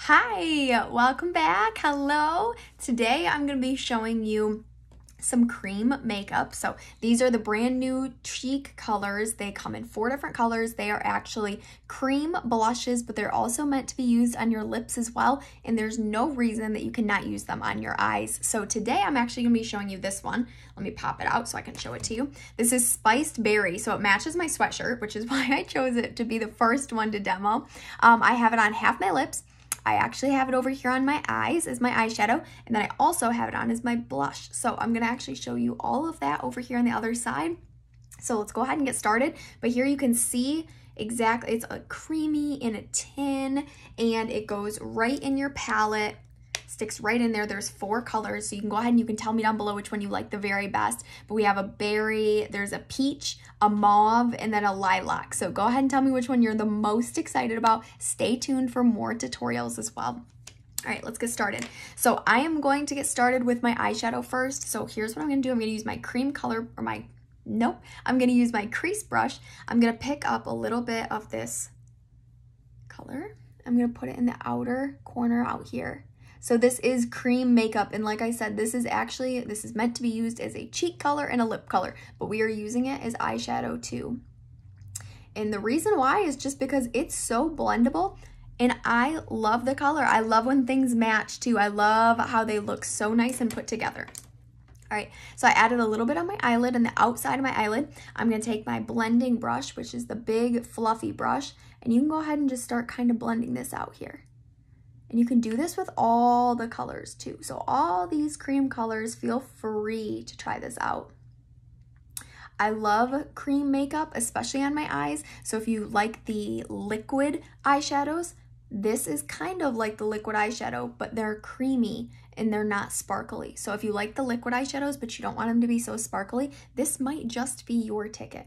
Hi, welcome back. Hello. Today I'm going to be showing you some cream makeup. So these are the brand new cheek colors. They come in 4 different colors. They are actually cream blushes, but they're also meant to be used on your lips as well. And there's no reason that you cannot use them on your eyes. So today I'm actually going to be showing you this one. Let me pop it out so I can show it to you. This is Spiced Berry. So it matches my sweatshirt, which is why I chose it to be the first one to demo. I have it on half my lips. I actually have it over here on my eyes as my eyeshadow, and then I also have it on as my blush. So I'm going to actually show you all of that over here on the other side. So let's go ahead and get started. But here you can see exactly, it's a creamy in a tin, and it goes right in your palette. Sticks right in there. There's 4 colors, so you can go ahead and you can tell me down below which one you like the very best. But we have a berry, there's a peach, a mauve, and then a lilac. So go ahead and tell me which one you're the most excited about. Stay tuned for more tutorials as well. All right, let's get started. So I am going to get started with my eyeshadow first. So here's what I'm gonna do. I'm gonna use my cream color, or I'm gonna use my crease brush. I'm gonna pick up a little bit of this color. I'm gonna put it in the outer corner out here. So this is cream makeup, and like I said, this is meant to be used as a cheek color and a lip color, but we are using it as eyeshadow too. And the reason why is just because it's so blendable, and I love the color. I love when things match too. I love how they look so nice and put together. All right, so I added a little bit on my eyelid and the outside of my eyelid. I'm gonna take my blending brush, which is the big fluffy brush, and you can go ahead and just start kind of blending this out here. And you can do this with all the colors too. So all these cream colors, feel free to try this out. I love cream makeup, especially on my eyes. So if you like the liquid eyeshadows, this is kind of like the liquid eyeshadow, but they're creamy and they're not sparkly. So if you like the liquid eyeshadows, but you don't want them to be so sparkly, this might just be your ticket.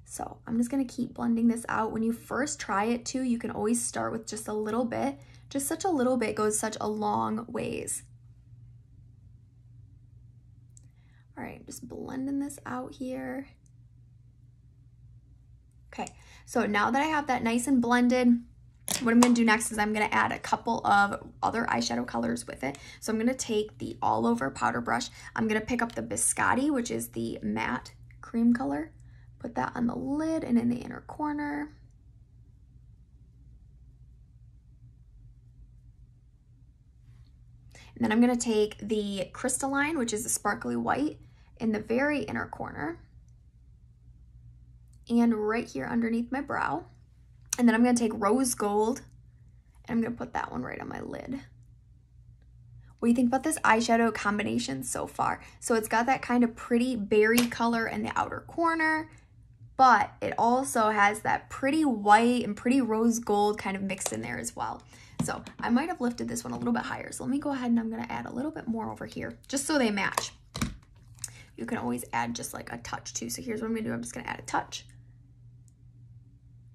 So I'm just gonna keep blending this out. When you first try it too, you can always start with just a little bit. Just such a little bit goes such a long ways. All right, just blending this out here. Okay, so now that I have that nice and blended, what I'm gonna do next is I'm gonna add a couple of other eyeshadow colors with it. So I'm gonna take the all over powder brush. I'm gonna pick up the Biscotti, which is the matte cream color. Put that on the lid and in the inner corner. And then I'm gonna take the Crystalline, which is the sparkly white, in the very inner corner and right here underneath my brow. And then I'm gonna take Rose Gold and I'm gonna put that one right on my lid. What do you think about this eyeshadow combination so far? So it's got that kind of pretty berry color in the outer corner, but it also has that pretty white and pretty rose gold kind of mixed in there as well. So I might have lifted this one a little bit higher. So let me go ahead and I'm gonna add a little bit more over here, just so they match. You can always add just like a touch too. So here's what I'm gonna do. I'm just gonna add a touch.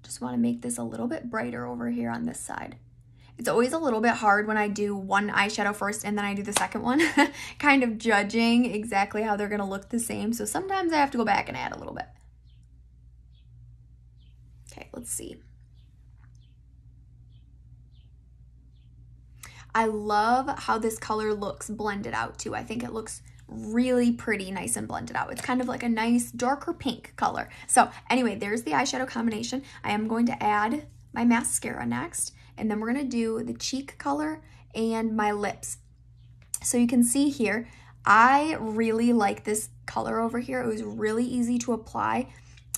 Just wanna make this a little bit brighter over here on this side. It's always a little bit hard when I do one eyeshadow first and then I do the second one, kind of judging exactly how they're gonna look the same. So sometimes I have to go back and add a little bit. Okay, let's see. I love how this color looks blended out too. I think it looks really pretty, nice and blended out. It's kind of like a nice darker pink color. So anyway, there's the eyeshadow combination. I am going to add my mascara next, and then we're gonna do the cheek color and my lips. So you can see here, I really like this color over here. It was really easy to apply.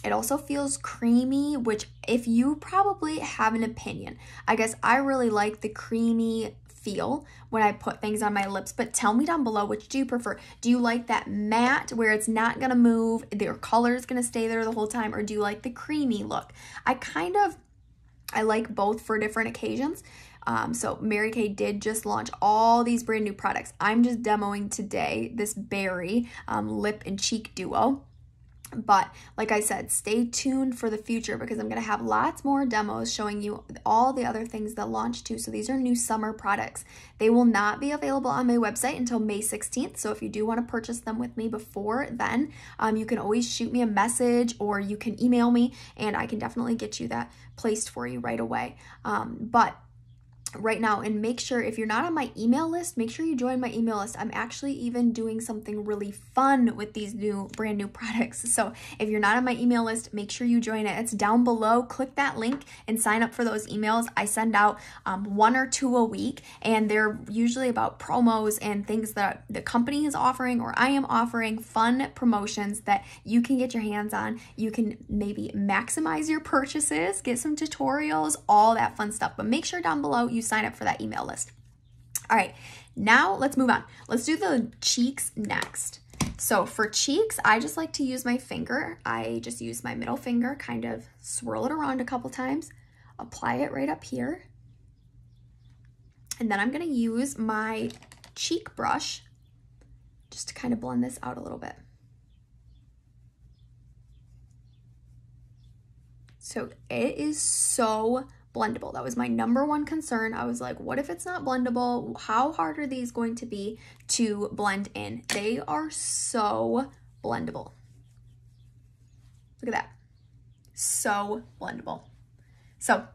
It also feels creamy, which if you probably have an opinion, I guess I really like the creamy feel when I put things on my lips, but tell me down below, which do you prefer? Do you like that matte where it's not gonna move, their color is gonna stay there the whole time, or do you like the creamy look? I like both for different occasions. So Mary Kay did just launch all these brand new products. I'm just demoing today this berry lip and cheek duo. But like I said, stay tuned for the future because I'm going to have lots more demos showing you all the other things that launch too. So these are new summer products. They will not be available on my website until May 16th. So if you do want to purchase them with me before then, you can always shoot me a message or you can email me and I can definitely get you that placed for you right away. But right now. And make sure, if you're not on my email list, make sure you join my email list. I'm actually even doing something really fun with these brand new products. So if you're not on my email list, make sure you join it. It's down below. Click that link and sign up for those emails. I send out 1 or 2 a week, and they're usually about promos and things that the company is offering or I am offering, fun promotions that you can get your hands on. You can maybe maximize your purchases, get some tutorials, all that fun stuff. But make sure down below you sign up for that email list. All right, now let's move on. Let's do the cheeks next. So for cheeks, I just like to use my finger. I just use my middle finger, kind of swirl it around a couple times, apply it right up here. And then I'm gonna use my cheek brush just to kind of blend this out a little bit. So it is so blendable. That was my #1 concern. I was like, what if it's not blendable? How hard are these going to be to blend in? They are so blendable. Look at that. So blendable. So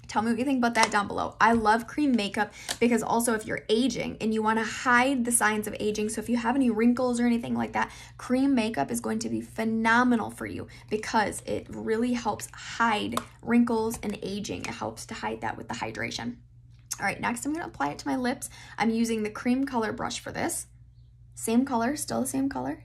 tell me what you think about that down below. I love cream makeup because also if you're aging and you want to hide the signs of aging, so if you have any wrinkles or anything like that, cream makeup is going to be phenomenal for you because it really helps hide wrinkles and aging. It helps to hide that with the hydration. All right, next I'm going to apply it to my lips. I'm using the cream color brush for this. Same color, still the same color.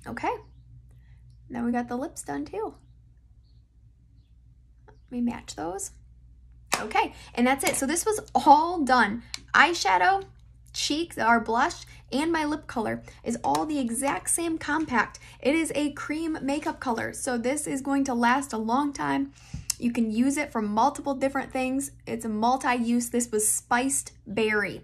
Okay, now we got the lips done too. Let me match those. Okay, and that's it. So this was all done. Eyeshadow, cheeks, our blush, and my lip color is all the exact same compact. It is a cream makeup color, so this is going to last a long time. You can use it for multiple different things. It's a multi-use. This was spiced berry.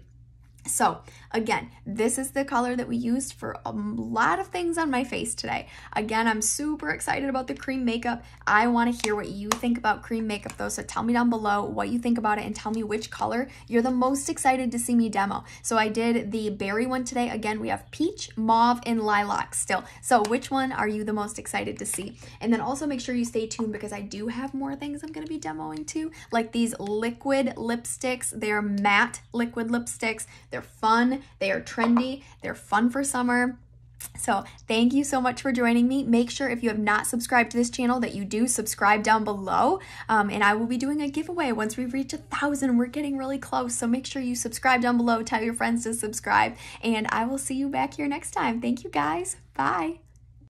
So again, this is the color that we used for a lot of things on my face today. Again, I'm super excited about the cream makeup. I want to hear what you think about cream makeup though, so tell me down below what you think about it and tell me which color you're the most excited to see me demo. So I did the berry one today. Again, we have peach, mauve, and lilac still. So which one are you the most excited to see? And then also make sure you stay tuned because I do have more things I'm going to be demoing too, like these liquid lipsticks. They're matte liquid lipsticks. They're fun, they are trendy, they're fun for summer. So thank you so much for joining me. Make sure if you have not subscribed to this channel that you do subscribe down below. And I will be doing a giveaway once we reach 1,000. We're getting really close. So make sure you subscribe down below, tell your friends to subscribe, and I will see you back here next time. Thank you guys. Bye.